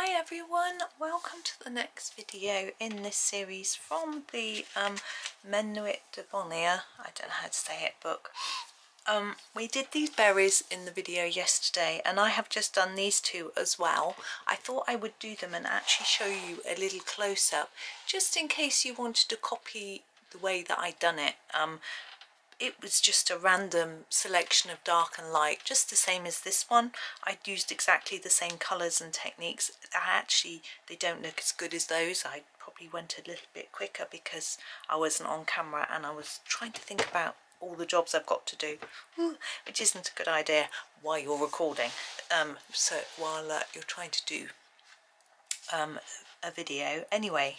Hi everyone, welcome to the next video in this series from the Menuet de Bonheur, I don't know how to say it, book. We did these berries in the video yesterday and I have just done these two as well. I thought I would do them and actually show you a little close-up just in case you wanted to copy the way that I'd done it. It was just a random selection of dark and light, just the same as this one. I'd used exactly the same colours and techniques. They don't look as good as those. I probably went a little bit quicker because I wasn't on camera and I was trying to think about all the jobs I've got to do, which isn't a good idea while you're recording. So while you're trying to do a video. Anyway,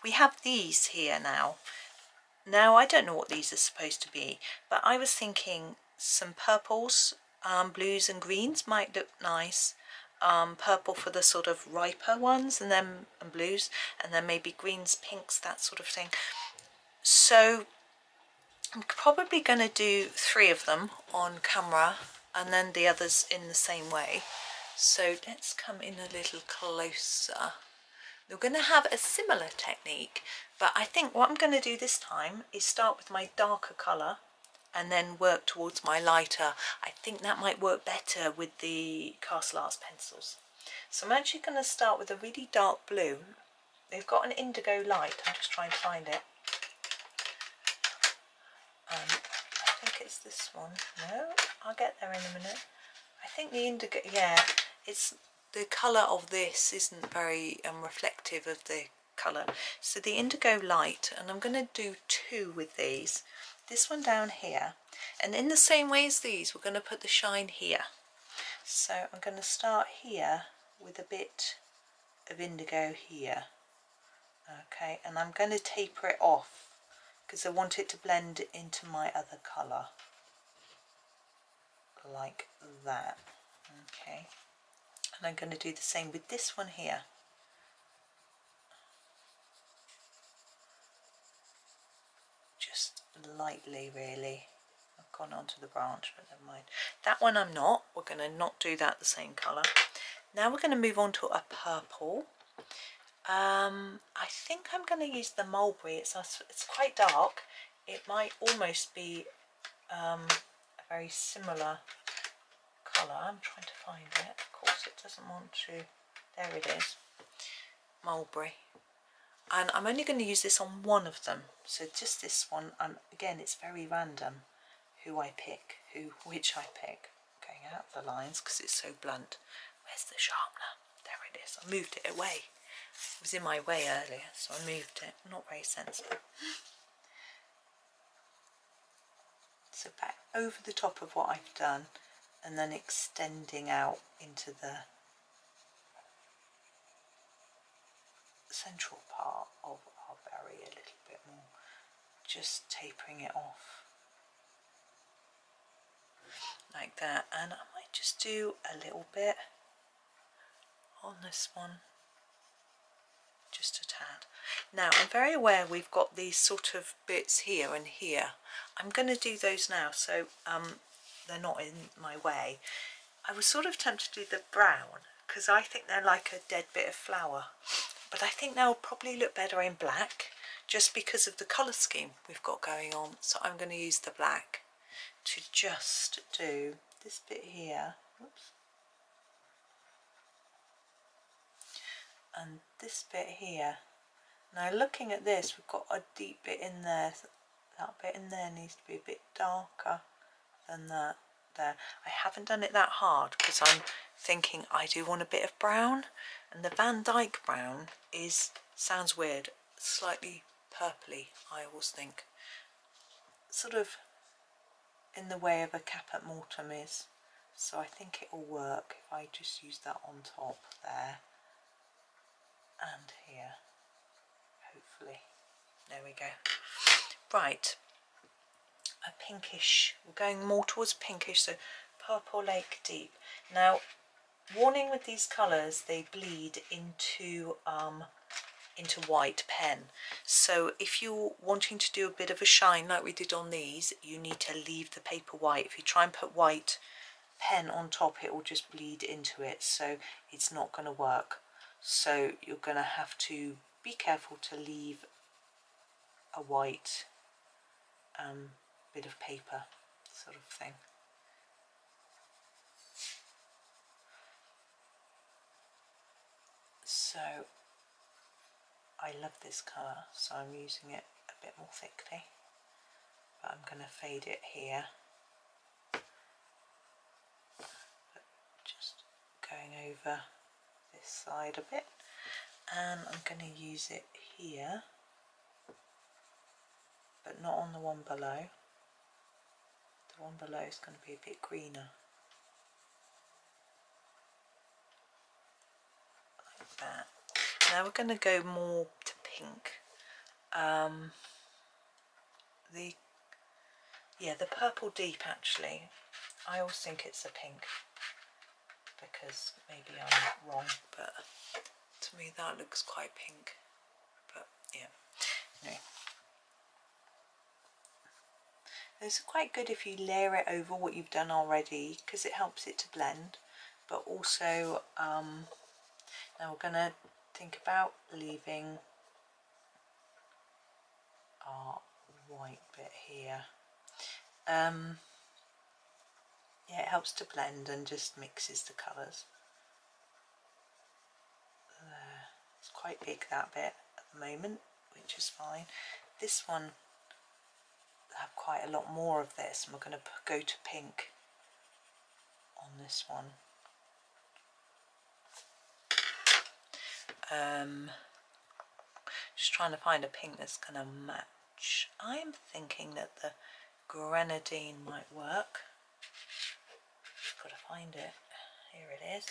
we have these here now. Now, I don't know what these are supposed to be, but I was thinking some purples, blues and greens might look nice. Purple for the sort of riper ones, and then blues, and then maybe greens, pinks, that sort of thing. So I'm probably going to do 3 of them on camera, and then the others in the same way. So let's come in a little closer. We're going to have a similar technique, but I think what I'm going to do this time is start with my darker colour and then work towards my lighter. I think that might work better with the Castle Arts pencils. So I'm actually going to start with a really dark blue. They've got an indigo light, I'm just trying to find it. I think it's this one. No, I'll get there in a minute. I think the indigo, yeah, it's... The colour of this isn't very reflective of the colour. So the indigo light, and I'm going to do 2 with these. This one down here, and in the same way as these, we're going to put the shine here. So I'm going to start here with a bit of indigo here. Okay, and I'm going to taper it off because I want it to blend into my other colour. Like that. Okay. And I'm going to do the same with this one here. Just lightly, really. I've gone onto the branch, but never mind. That one I'm not. We're going to not do that the same colour. Now we're going to move on to a purple. I think I'm going to use the mulberry. It's quite dark. It might almost be a very similar colour. I'm trying to find it. Of course it doesn't want to. There it is. Mulberry. And I'm only going to use this on one of them. So just this one. Again, it's very random who I pick, which I pick. Going out of the lines because it's so blunt. Where's the sharpener? There it is. I moved it away. It was in my way earlier, so I moved it. Not very sensible. So back over the top of what I've done, and then extending out into the central part of our berry a little bit more, just tapering it off like that. And I might just do a little bit on this one, just a tad. Now I'm very aware we've got these sort of bits here and here. I'm going to do those now, so they're not in my way. I was sort of tempted to do the brown because I think they're like a dead bit of flower, but I think they'll probably look better in black just because of the colour scheme we've got going on. So I'm going to use the black to just do this bit here. Oops. And this bit here. Now looking at this, we've got a deep bit in there. That bit in there needs to be a bit darker than that there. I haven't done it that hard because I'm thinking I do want a bit of brown, and the Van Dyck brown sounds weird, slightly purpley, I always think. Sort of in the way of a Caput Mortem is. So I think it will work if I just use that on top there and here, hopefully. There we go. Right, a pinkish, we're going more towards pinkish, so Purple Lake Deep. Now, warning with these colours, they bleed into white pen. So if you're wanting to do a bit of a shine like we did on these, you need to leave the paper white. If you try and put white pen on top, it will just bleed into it, so it's not going to work. so you're going to have to be careful to leave a white bit of paper sort of thing. So I love this colour, so I'm using it a bit more thickly, but I'm going to fade it here, but just going over this side a bit, and I'm going to use it here, but not on the one below. The one below is going to be a bit greener, like that. Now we're going to go more to pink. The purple deep, actually, I always think it's a pink, because maybe I'm wrong, but to me that looks quite pink. But yeah, anyway. It's quite good if you layer it over what you've done already, because it helps it to blend. But also, now we're going to think about leaving our white bit here. Yeah, it helps to blend and just mixes the colours. It's quite big, that bit at the moment, which is fine. This one I have quite a lot more of this, and we're going to go to pink on this one. Just trying to find a pink that's going to match. I'm thinking that the grenadine might work. Just got to find it. Here it is.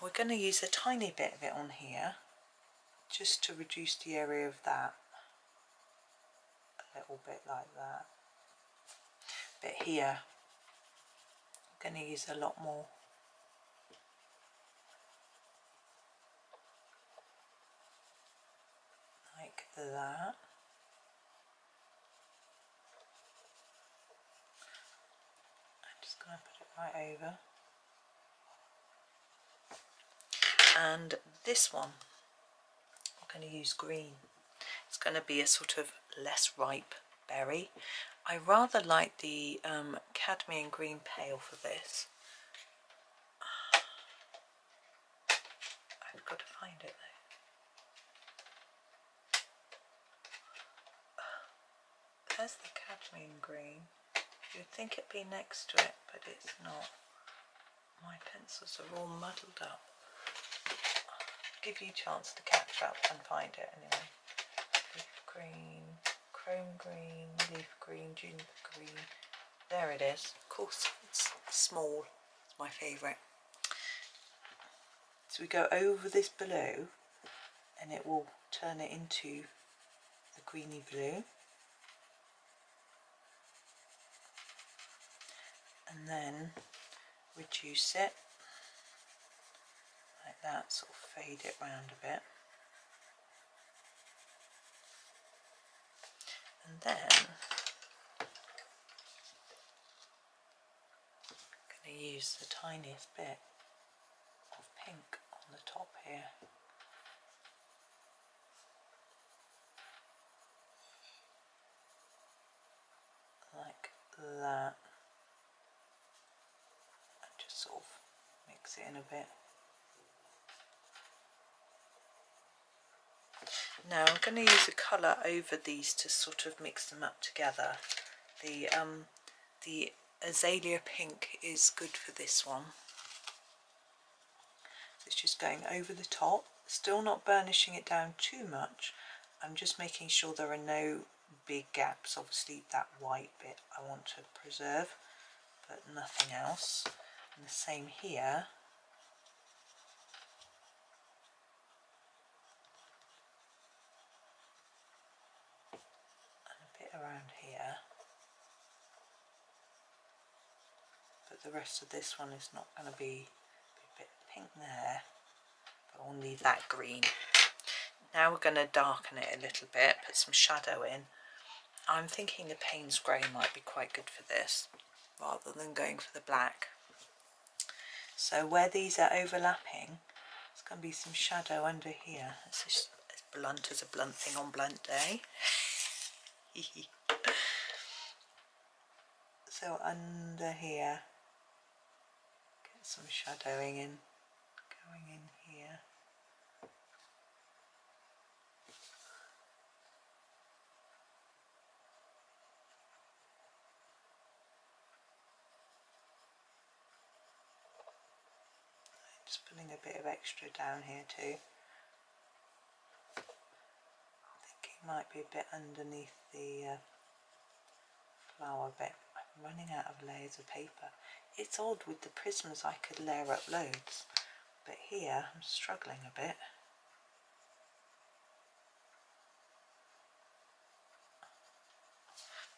We're going to use a tiny bit of it on here, just to reduce the area of that. A little bit like that. But here, I'm going to use a lot more. Like that. I'm just going to put it right over. And this one, I'm going to use green. It's going to be a sort of less ripe berry. I rather like the cadmium green pale for this. I've got to find it though. There's the cadmium green. You'd think it'd be next to it, but it's not. My pencils are all muddled up. I'll give you a chance to catch up and find it anyway. Leaf green, chrome green, leaf green, juniper green. There it is. Of course, it's small. It's my favourite. So we go over this blue, and it will turn it into the greeny blue. And then reduce it like that, sort of fade it round a bit, and then I'm going to use the tiniest bit of pink on the top here, like that. Sort of mix it in a bit. Now I'm going to use a colour over these to sort of mix them up together. The azalea pink is good for this one. It's just going over the top, still not burnishing it down too much. I'm just making sure there are no big gaps. Obviously that white bit I want to preserve, but nothing else. And the same here. And a bit around here. But the rest of this one is not going to be a bit pink there. But I'll leave that green. Now we're going to darken it a little bit, put some shadow in. I'm thinking the Paynes grey might be quite good for this, rather than going for the black. So where these are overlapping, there's going to be some shadow under here. It's just as blunt as a blunt thing on blunt day. So under here, get some shadowing in, going in here. Just putting a bit of extra down here too. I think it might be a bit underneath the flower bit. I'm running out of layers of paper. It's odd with the prisms, I could layer up loads, but here I'm struggling a bit.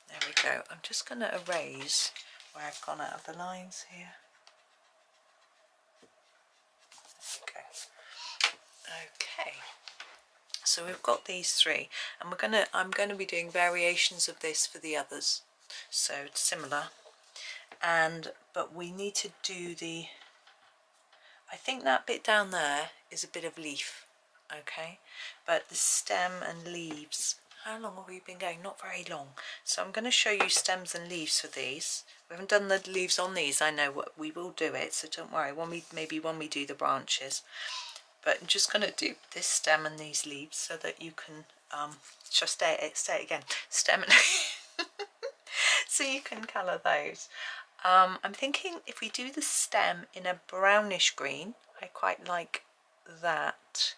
There we go. I'm just going to erase where I've gone out of the lines here. Okay, so we've got these three, and I'm gonna be doing variations of this for the others, so it's similar. But we need to do I think that bit down there is a bit of leaf, okay, but the stem and leaves, how long have we been going? Not very long. So I'm going to show you stems and leaves for these. We haven't done the leaves on these, I know what we will do it, so don't worry, maybe when we do the branches. But I'm just going to do this stem and these leaves so that you can, shall I say it again, stem and so you can colour those. I'm thinking if we do the stem in a brownish green, I quite like that.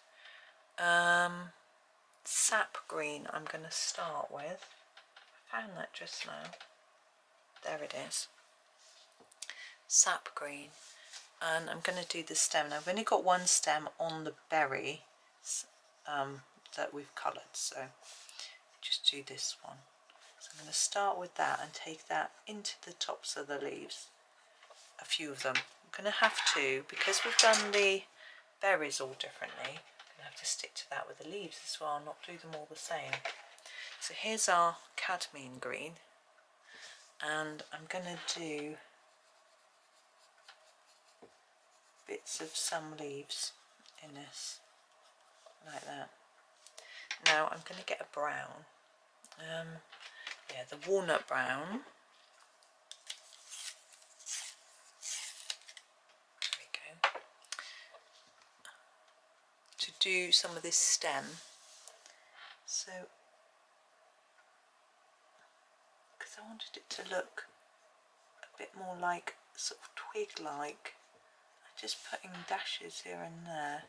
Sap green I'm going to start with. I found that just now. There it is. Sap green. And I'm going to do the stem. Now I've only got one stem on the berry that we've coloured, so just do this one. So I'm going to start with that and take that into the tops of the leaves, a few of them. I'm going to have to, because we've done the berries all differently, I'm going to have to stick to that with the leaves as well, not do them all the same. So here's our cadmium green, and I'm going to do bits of some leaves in this, like that. Now I'm going to get a brown, yeah, the walnut brown. There we go. To do some of this stem, so because I wanted it to look a bit more like sort of twig-like, just putting dashes here and there,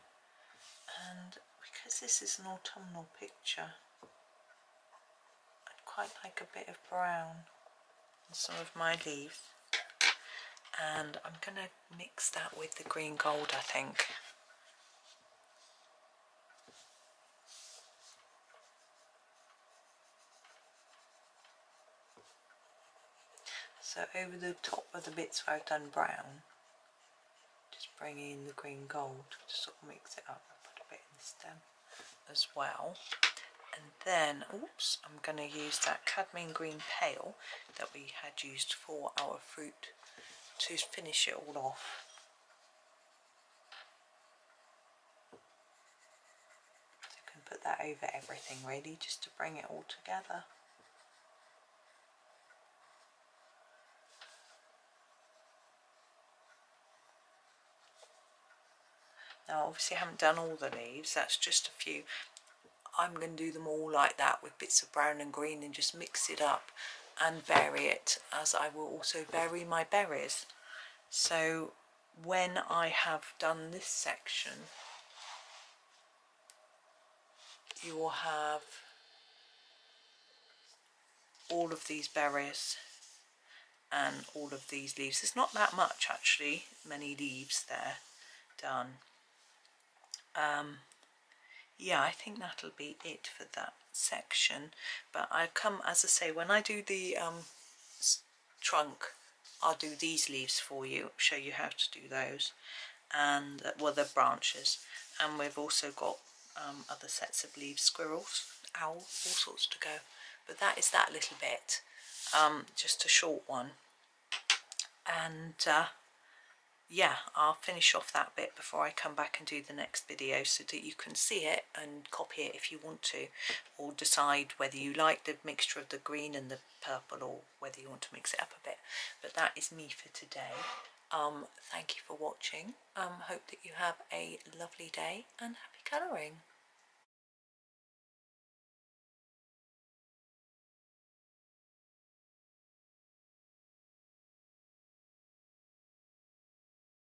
and because this is an autumnal picture, I'd quite like a bit of brown on some of my leaves, and I'm going to mix that with the green gold, I think. So over the top of the bits where I've done brown, just bringing in the green gold to sort of mix it up. I'll put a bit in the stem as well. And then, oops, I'm going to use that cadmium green pale that we had used for our fruit to finish it all off. So you can put that over everything really, just to bring it all together. Now obviously I haven't done all the leaves, that's just a few. I'm going to do them all like that with bits of brown and green and just mix it up and vary it, as I will also vary my berries. So when I have done this section, you will have all of these berries and all of these leaves. There's not that much actually, many leaves there done. Yeah, I think that'll be it for that section, but I come, as I say, when I do the trunk, I'll do these leaves for you, show you how to do those, and well, the branches, and we've also got other sets of leaves, squirrels, owls, all sorts to go, but that is that little bit, just a short one. And yeah, I'll finish off that bit before I come back and do the next video so that you can see it and copy it if you want to, or decide whether you like the mixture of the green and the purple or whether you want to mix it up a bit. But that is me for today. Thank you for watching. Hope that you have a lovely day and happy colouring.